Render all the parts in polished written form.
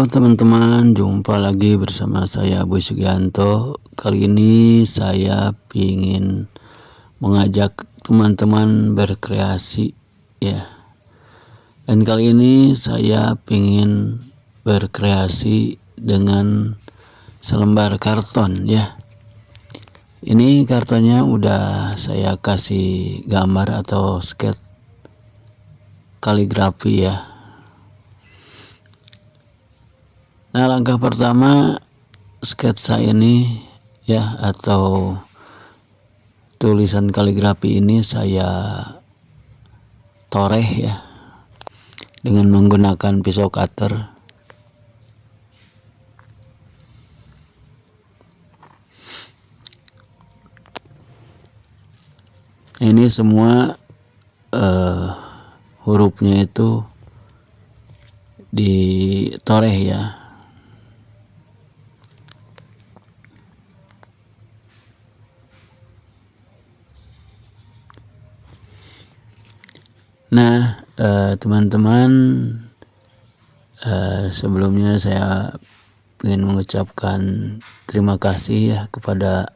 Halo teman-teman, jumpa lagi bersama saya Boy Sugianto. Kali ini saya ingin mengajak teman-teman berkreasi ya. Dan kali ini saya ingin berkreasi dengan selembar karton ya. Ini kartonnya udah saya kasih gambar atau sketch kaligrafi ya. Nah, langkah pertama sketsa ini ya, atau tulisan kaligrafi ini saya toreh ya dengan menggunakan pisau cutter. Ini semua hurufnya itu ditoreh ya. Nah, teman-teman, sebelumnya saya ingin mengucapkan terima kasih ya kepada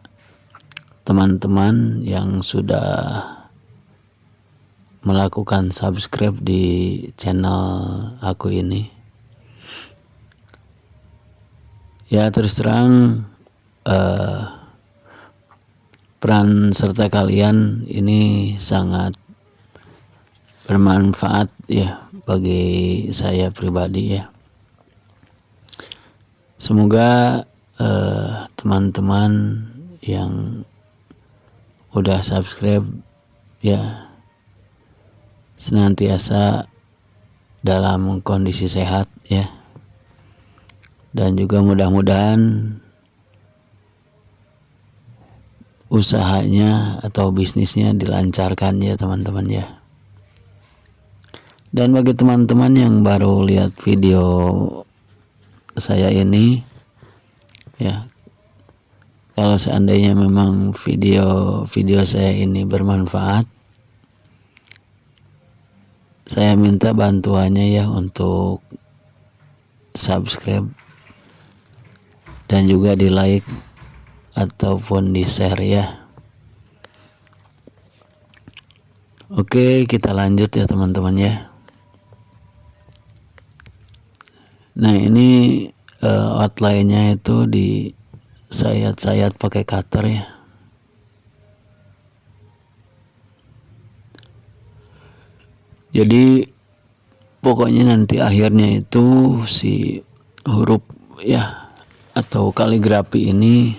teman-teman yang sudah melakukan subscribe di channel aku ini. Ya, terus terang peran serta kalian ini sangat bermanfaat ya bagi saya pribadi ya. Semoga teman-teman yang udah subscribe ya senantiasa dalam kondisi sehat ya, dan juga mudah-mudahan usahanya atau bisnisnya dilancarkan ya teman-teman ya. Dan bagi teman-teman yang baru lihat video saya ini ya, kalau seandainya memang video saya ini bermanfaat, saya minta bantuannya ya untuk subscribe dan juga di like ataupun di share ya. Oke, kita lanjut ya teman-teman ya. Nah, ini outline-nya itu di sayat-sayat pakai cutter ya. Jadi pokoknya nanti akhirnya itu si huruf ya atau kaligrafi ini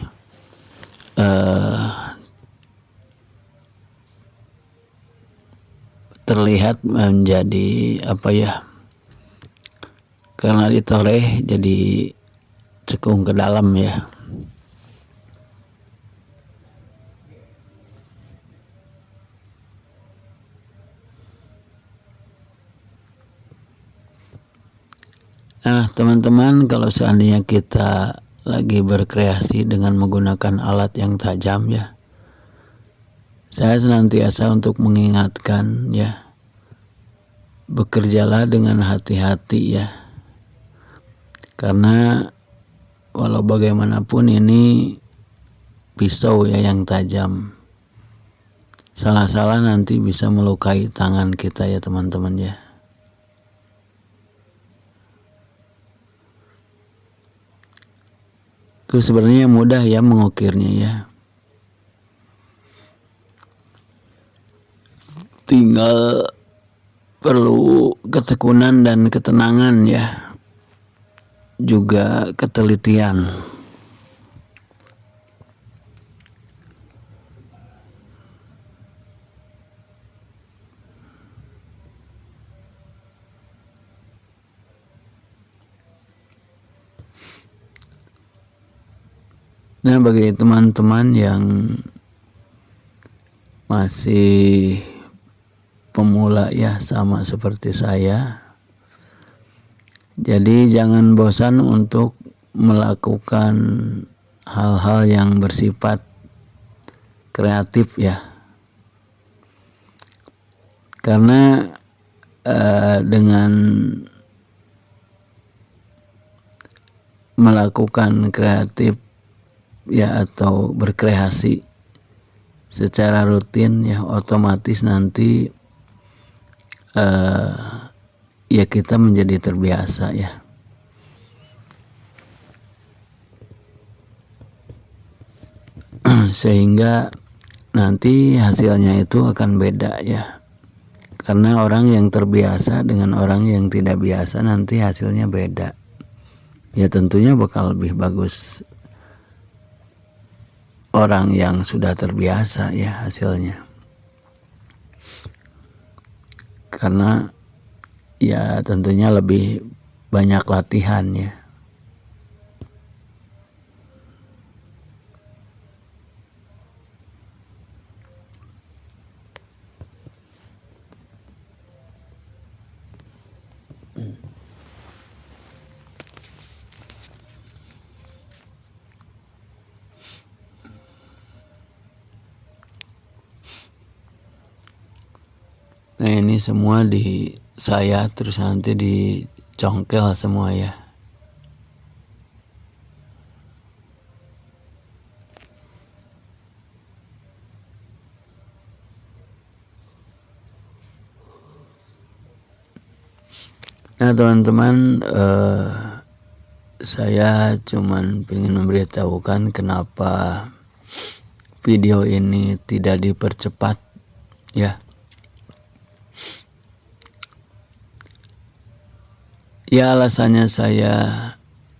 terlihat menjadi apa ya, karena ditoreh jadi cekung ke dalam ya. Nah teman-teman, kalau seandainya kita lagi berkreasi dengan menggunakan alat yang tajam ya, saya senantiasa untuk mengingatkan ya, bekerjalah dengan hati-hati ya. Karena walau bagaimanapun ini pisau ya yang tajam. Salah-salah nanti bisa melukai tangan kita ya teman-teman ya. Itu sebenarnya mudah ya mengukirnya ya. Tinggal perlu ketekunan dan ketenangan ya, juga ketelitian. Nah, bagi teman-teman yang masih pemula ya, sama seperti saya, jadi jangan bosan untuk melakukan hal-hal yang bersifat kreatif ya. Karena dengan melakukan kreatif ya atau berkreasi secara rutin ya, otomatis nanti ya kita menjadi terbiasa ya. Sehingga nanti hasilnya itu akan beda ya. Karena orang yang terbiasa dengan orang yang tidak biasa nanti hasilnya beda. Ya tentunya bakal lebih bagus orang yang sudah terbiasa ya hasilnya. Karena ya tentunya lebih banyak latihan ya. Nah ini semua di saya terus nanti dicongkel semua ya. Nah teman-teman, saya cuman ingin memberitahukan kenapa video ini tidak dipercepat ya. Ya alasannya saya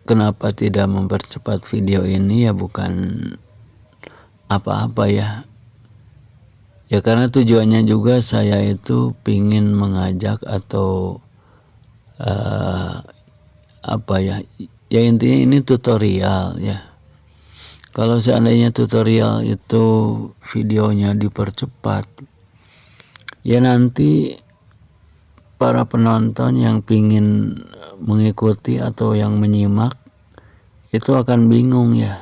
kenapa tidak mempercepat video ini ya bukan apa-apa ya. Ya karena tujuannya juga saya itu pingin mengajak atau apa ya. Ya intinya ini tutorial ya. Kalau seandainya tutorial itu videonya dipercepat, ya nanti para penonton yang pingin mengikuti atau yang menyimak itu akan bingung ya.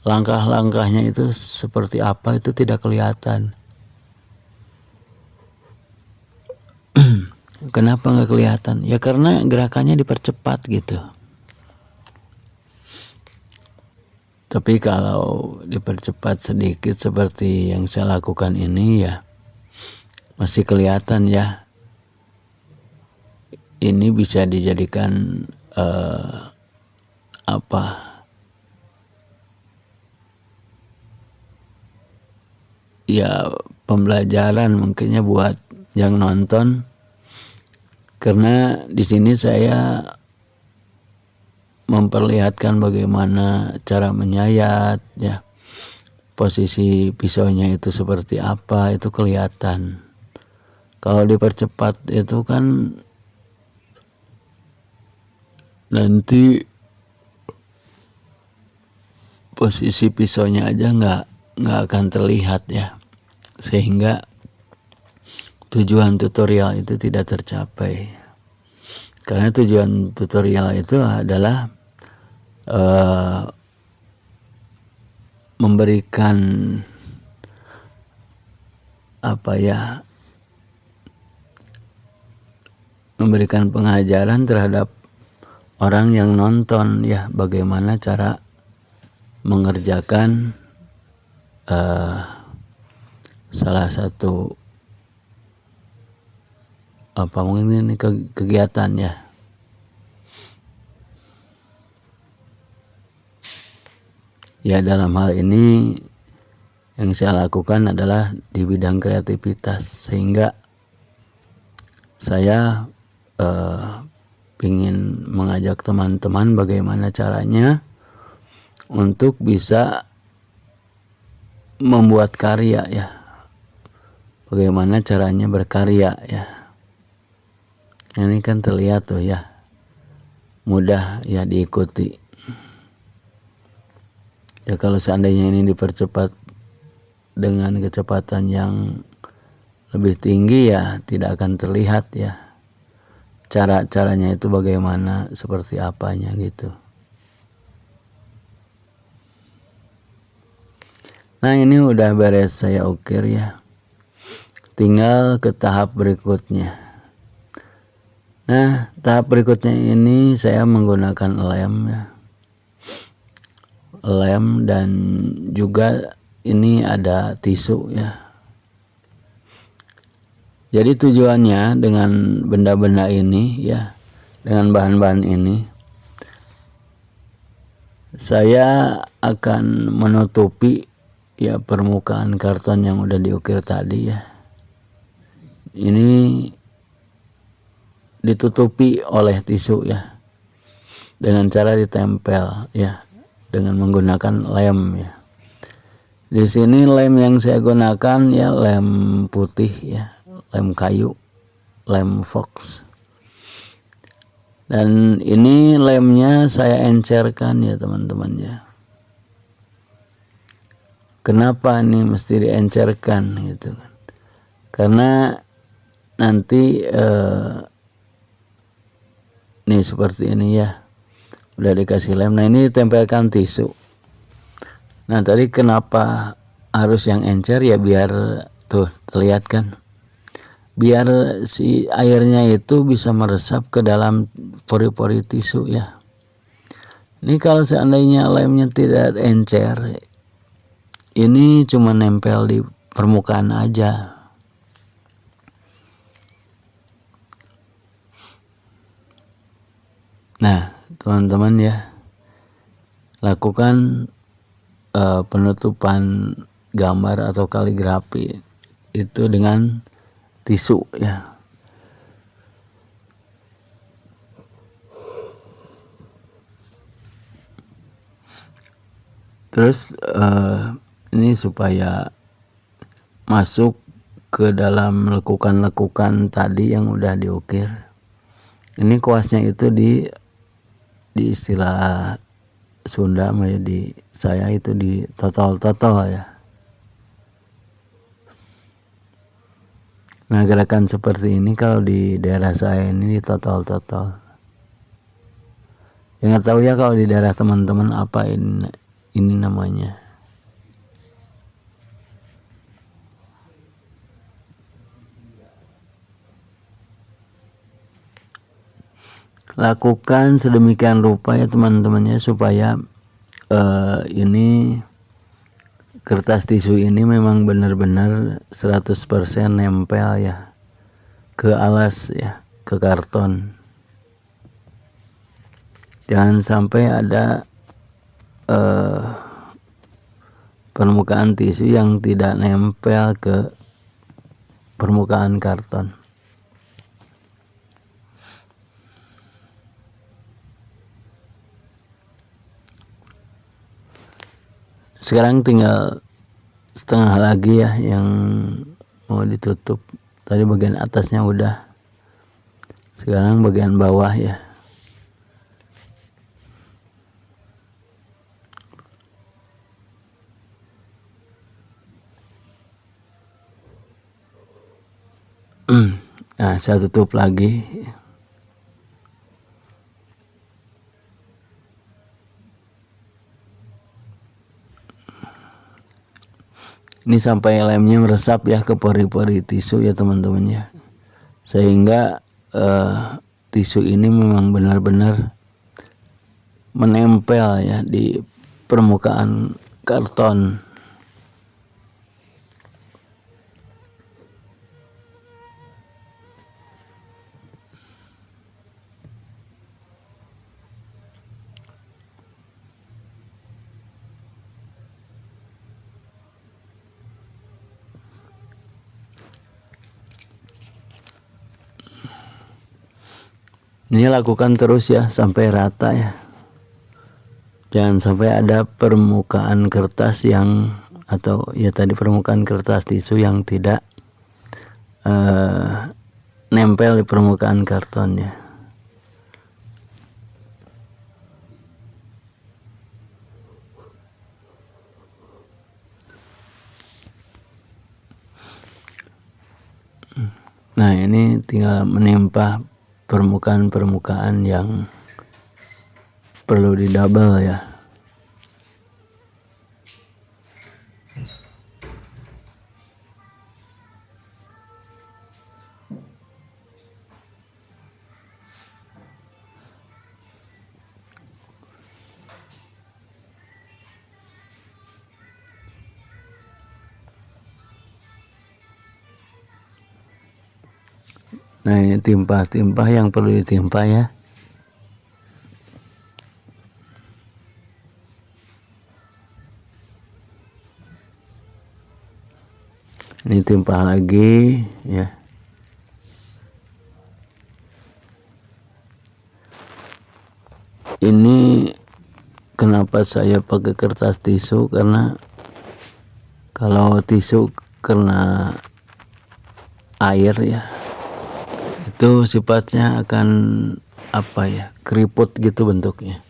Langkah-langkahnya itu seperti apa itu tidak kelihatan. Kenapa nggak kelihatan? Ya karena gerakannya dipercepat gitu. Tapi kalau dipercepat sedikit seperti yang saya lakukan ini ya masih kelihatan ya. Ini bisa dijadikan ya pembelajaran mungkinnya buat yang nonton. Karena di sini saya memperlihatkan bagaimana cara menyayat ya, posisi pisaunya itu seperti apa itu kelihatan. Kalau dipercepat itu kan nanti posisi pisaunya aja nggak akan terlihat ya, sehingga tujuan tutorial itu tidak tercapai. Karena tujuan tutorial itu adalah memberikan memberikan pengajaran terhadap orang yang nonton ya, bagaimana cara mengerjakan salah satu mungkin ini kegiatan ya. Ya dalam hal ini yang saya lakukan adalah di bidang kreativitas, sehingga saya ingin mengajak teman-teman bagaimana caranya untuk bisa membuat karya ya, bagaimana caranya berkarya ya. Ini kan terlihat tuh ya, mudah ya diikuti. Ya kalau seandainya ini dipercepat dengan kecepatan yang lebih tinggi ya tidak akan terlihat ya caranya itu bagaimana, seperti apanya gitu. Nah ini udah beres saya ukir ya, tinggal ke tahap berikutnya. Nah, tahap berikutnya ini saya menggunakan lem ya. Lem dan juga ini ada tisu ya. Jadi tujuannya dengan benda-benda ini ya, dengan bahan-bahan ini, saya akan menutupi ya permukaan karton yang udah diukir tadi ya. Ini ditutupi oleh tisu ya, dengan cara ditempel ya, dengan menggunakan lem ya. Di sini lem yang saya gunakan ya lem putih ya, lem kayu, lem Fox. Dan ini lemnya saya encerkan ya teman-teman ya. Kenapa ini mesti diencerkan gitu kan? Karena nanti nih seperti ini ya, udah dikasih lem. Nah ini ditempelkan tisu. Nah tadi kenapa harus yang encer ya, biar tuh terlihat kan, biar si airnya itu bisa meresap ke dalam pori-pori tisu ya. Ini kalau seandainya lemnya tidak encer, ini cuma nempel di permukaan aja. Nah teman-teman ya, lakukan penutupan gambar atau kaligrafi itu dengan tisu ya. Terus ini supaya masuk ke dalam lekukan-lekukan tadi yang udah diukir. Ini kuasnya itu di istilah Sunda, di saya itu di totol-totol ya. Nah gerakan seperti ini kalau di daerah saya ini di totol-totol. Ya nggak tahu ya kalau di daerah teman-teman apa ini namanya. Lakukan sedemikian rupa ya teman-temannya, supaya ini kertas tisu ini memang benar-benar 100% nempel ya ke alas ya, ke karton. Jangan sampai ada permukaan tisu yang tidak nempel ke permukaan karton. Sekarang tinggal setengah lagi ya yang mau ditutup. Tadi bagian atasnya udah, sekarang bagian bawah ya. Nah saya tutup lagi. Ini sampai lemnya meresap ya ke pori-pori tisu ya teman-teman ya, sehingga tisu ini memang benar-benar menempel ya di permukaan karton. Ini lakukan terus ya sampai rata ya. Jangan sampai ada permukaan kertas yang, atau ya tadi permukaan kertas tisu yang tidak nempel di permukaan kartonnya. Nah ini tinggal menimpa permukaan-permukaan yang perlu di double ya. Nah ini timpah-timpah yang perlu ditimpa ya. Ini timpah lagi ya. Ini kenapa saya pakai kertas tisu, karena kalau tisu kena air ya, itu sifatnya akan apa ya, keriput gitu bentuknya.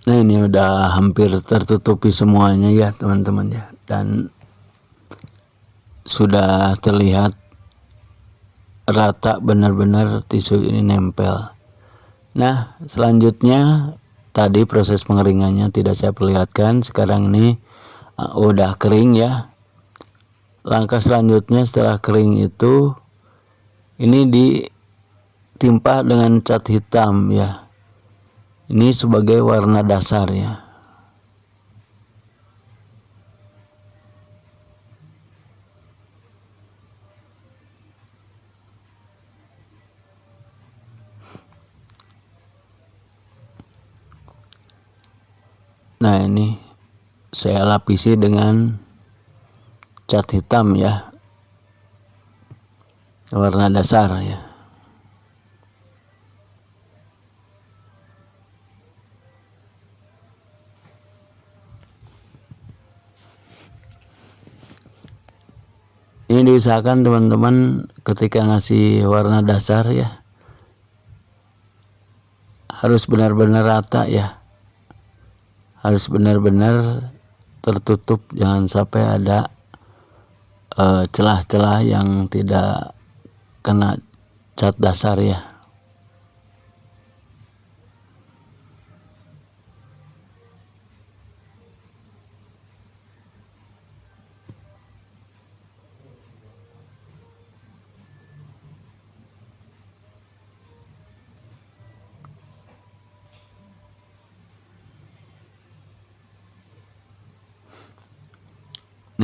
Nah ini udah hampir tertutupi semuanya ya teman-teman ya, dan sudah terlihat rata benar-benar tisu ini nempel. Nah selanjutnya tadi proses pengeringannya tidak saya perlihatkan, sekarang ini udah kering ya. Langkah selanjutnya setelah kering itu, ini ditimpa dengan cat hitam ya. Ini sebagai warna dasar ya. Nah ini saya lapisi dengan cat hitam ya, warna dasar ya. Ini diusahakan teman-teman ketika ngasih warna dasar ya, harus benar-benar rata ya, harus benar-benar tertutup, jangan sampai ada celah-celah yang tidak kena cat dasar ya.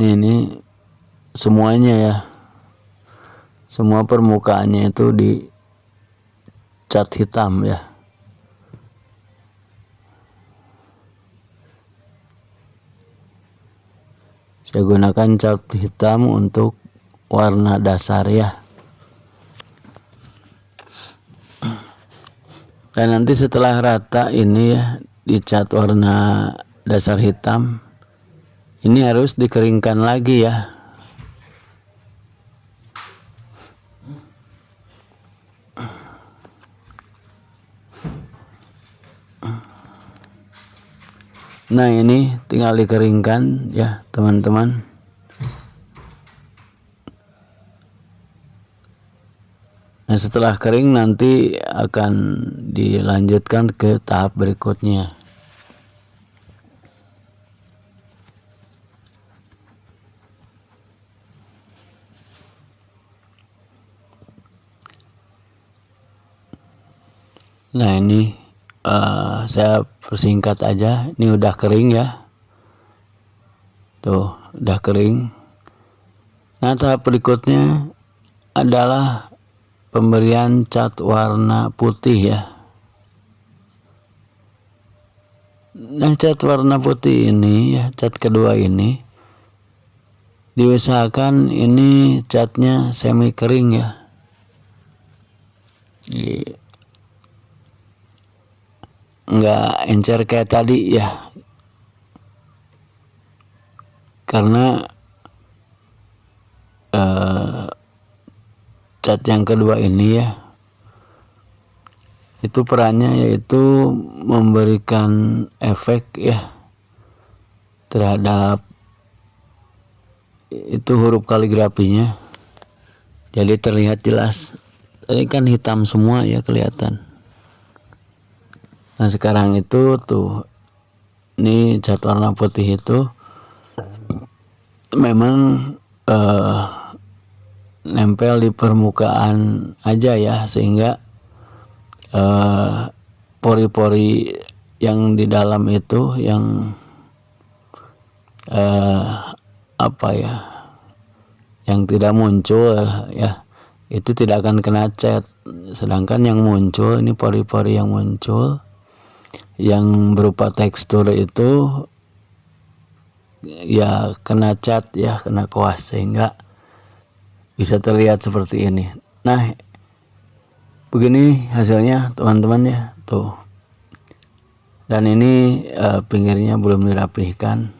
Ini semuanya ya, semua permukaannya itu di cat hitam ya. Saya gunakan cat hitam untuk warna dasar ya. Dan nanti setelah rata ini ya, dicat warna dasar hitam, ini harus dikeringkan lagi ya. Nah ini tinggal dikeringkan ya teman-teman. Nah setelah kering nanti akan dilanjutkan ke tahap berikutnya. Nah ini saya persingkat aja, ini udah kering ya, tuh udah kering. Nah tahap berikutnya adalah pemberian cat warna putih ya. Nah cat warna putih ini ya, cat kedua ini diusahakan ini catnya semi kering ya. Nggak encer kayak tadi ya, karena cat yang kedua ini ya, itu perannya yaitu memberikan efek ya terhadap itu huruf kaligrafinya, jadi terlihat jelas. Tadi kan hitam semua ya kelihatan. Nah sekarang itu tuh, ini cat warna putih itu memang nempel di permukaan aja ya, sehingga pori-pori yang di dalam itu yang apa ya, yang tidak muncul ya, itu tidak akan kena cat. Sedangkan yang muncul ini pori-pori yang muncul yang berupa tekstur itu ya kena cat ya, kena kuas, sehingga bisa terlihat seperti ini. Nah, begini hasilnya teman-teman ya, tuh. Dan ini pinggirnya belum dirapihkan.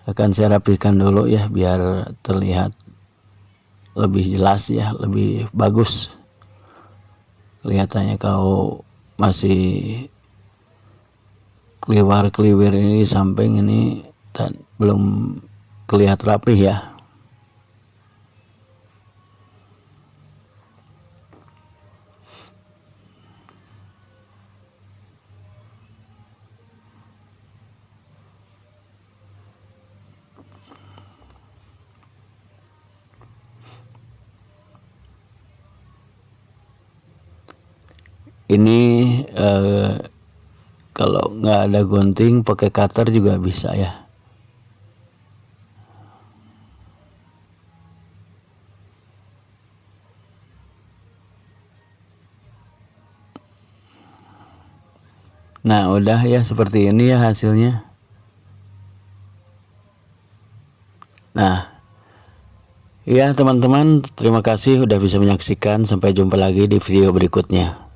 Akan saya rapihkan dulu ya, biar terlihat lebih jelas ya, lebih bagus. Kelihatannya kalau masih keliwar-keliwir ini di samping ini belum kelihatan rapih ya. Ini kalau nggak ada gunting pakai cutter juga bisa ya. Nah, udah ya, seperti ini ya hasilnya. Nah, ya teman-teman, terima kasih udah bisa menyaksikan. Sampai jumpa lagi di video berikutnya.